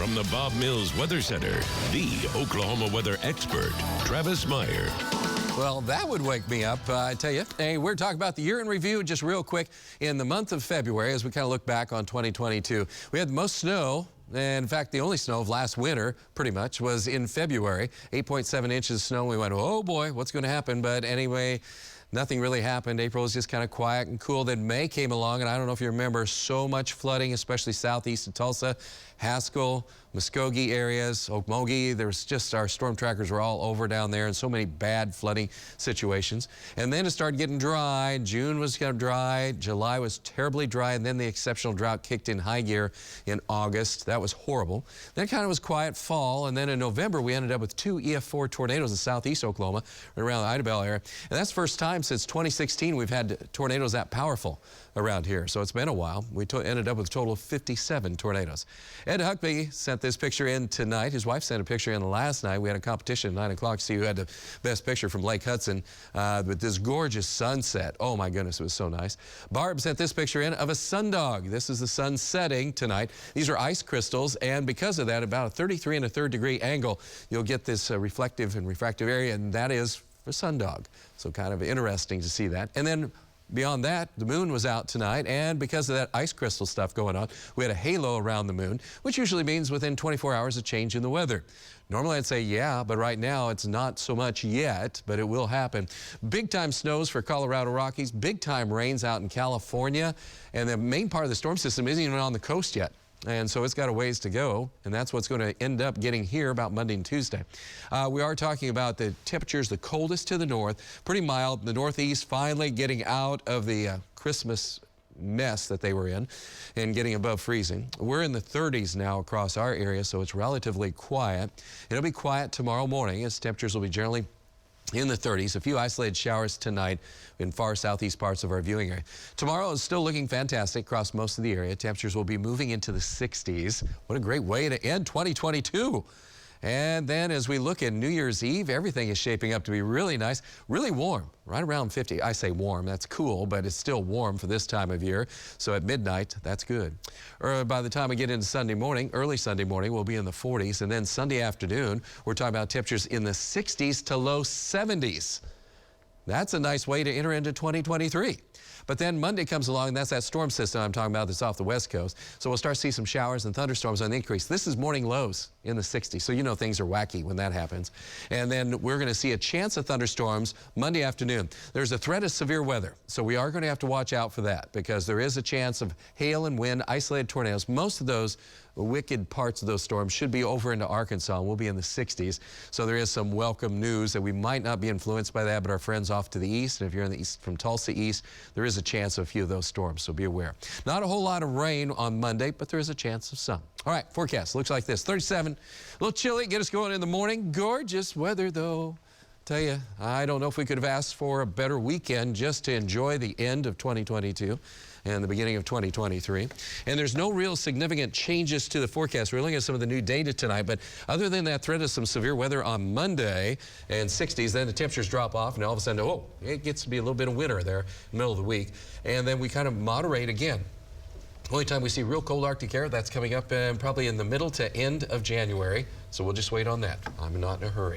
From the Bob Mills Weather Center, the Oklahoma weather expert, Travis Meyer. Well, that would wake me up, I tell you. Hey, we're talking about the year in review just real quick. In the month of February, as we kind of look back on 2022, we had the most snow. And in fact, the only snow of last winter, pretty much, was in February. 8.7 inches of snow. We went, oh boy, what's going to happen? But anyway, nothing really happened. April was just kind of quiet and cool. Then May came along, and I don't know if you remember, so much flooding, especially southeast of Tulsa, Haskell, Muskogee areas, Okmulgee. There was just, our storm trackers were all over down there, and so many bad flooding situations. And then it started getting dry. June was kind of dry. July was terribly dry, and then the exceptional drought kicked in high gear in August. That was horrible. Then it kind of was quiet fall, and then in November we ended up with 2 EF4 tornadoes in southeast Oklahoma, right around the Idabel area. And that's the first time since 2016 we've had tornadoes that powerful around here. So it's been a while. We ended up with a total of 57 tornadoes. Ed Huckabee sent this picture in tonight. His wife sent a picture in last night. We had a competition at 9 o'clock to see who had the best picture from Lake Hudson with this gorgeous sunset. Oh my goodness, it was so nice. Barb sent this picture in of a sundog. This is the sun setting tonight. These are ice crystals, and because of that, about a 33 1/3 degree angle, you'll get this reflective and refractive area, and that is for sundog. So kind of interesting to see that. And then beyond that, the moon was out tonight, and because of that ice crystal stuff going on, we had a halo around the moon, which usually means within 24 hours a change in the weather. Normally I'd say yeah, but right now it's not so much yet, but it will happen. Big time snows for Colorado Rockies, big time rains out in California, and the main part of the storm system isn't even on the coast yet. And so it's got a ways to go, and that's what's going to end up getting here about Monday and Tuesday. We are talking about the temperatures, the coldest to the north, pretty mild. The northeast finally getting out of the Christmas mess that they were in and getting above freezing. We're in the 30s now across our area, so it's relatively quiet. It'll be quiet tomorrow morning as temperatures will be generally in the 30s. A few isolated showers tonight in far southeast parts of our viewing area. Tomorrow is still looking fantastic across most of the area. Temperatures will be moving into the 60s. What a great way to end 2022. And then as we look at New Year's Eve, everything is shaping up to be really nice, really warm, right around 50. I say warm, that's cool, but it's still warm for this time of year. So at midnight, that's good. Or by the time we get into Sunday morning, early Sunday morning, we'll be in the 40s. And then Sunday afternoon, we're talking about temperatures in the 60s to low 70s. That's a nice way to enter into 2023. But then Monday comes along, and that's that storm system I'm talking about that's off the west coast. So we'll start to see some showers and thunderstorms on the increase. This is morning lows in the 60s, so you know things are wacky when that happens. And then we're going to see a chance of thunderstorms Monday afternoon. There's a threat of severe weather, so we are going to have to watch out for that because there is a chance of hail and wind, isolated tornadoes. Most of those wicked parts of those storms should be over into Arkansas, and we'll be in the 60s. So there is some welcome news that we might not be influenced by that, but our friends off to the east, and if you're in the east from Tulsa east, there is a chance of a few of those storms, so be aware. Not a whole lot of rain on Monday, but there is a chance of some. All right, forecast looks like this. 37, a little chilly, get us going in the morning. Gorgeous weather, though. Tell you, I don't know if we could have asked for a better weekend just to enjoy the end of 2022 and the beginning of 2023. And there's no real significant changes to the forecast. We're looking at some of the new data tonight, but other than that threat of some severe weather on Monday and 60s, then the temperatures drop off, and all of a sudden, oh, it gets to be a little bit of winter there in the middle of the week. And then we kind of moderate again. Only time we see real cold Arctic air, that's coming up probably in the middle to end of January. So we'll just wait on that. I'm not in a hurry.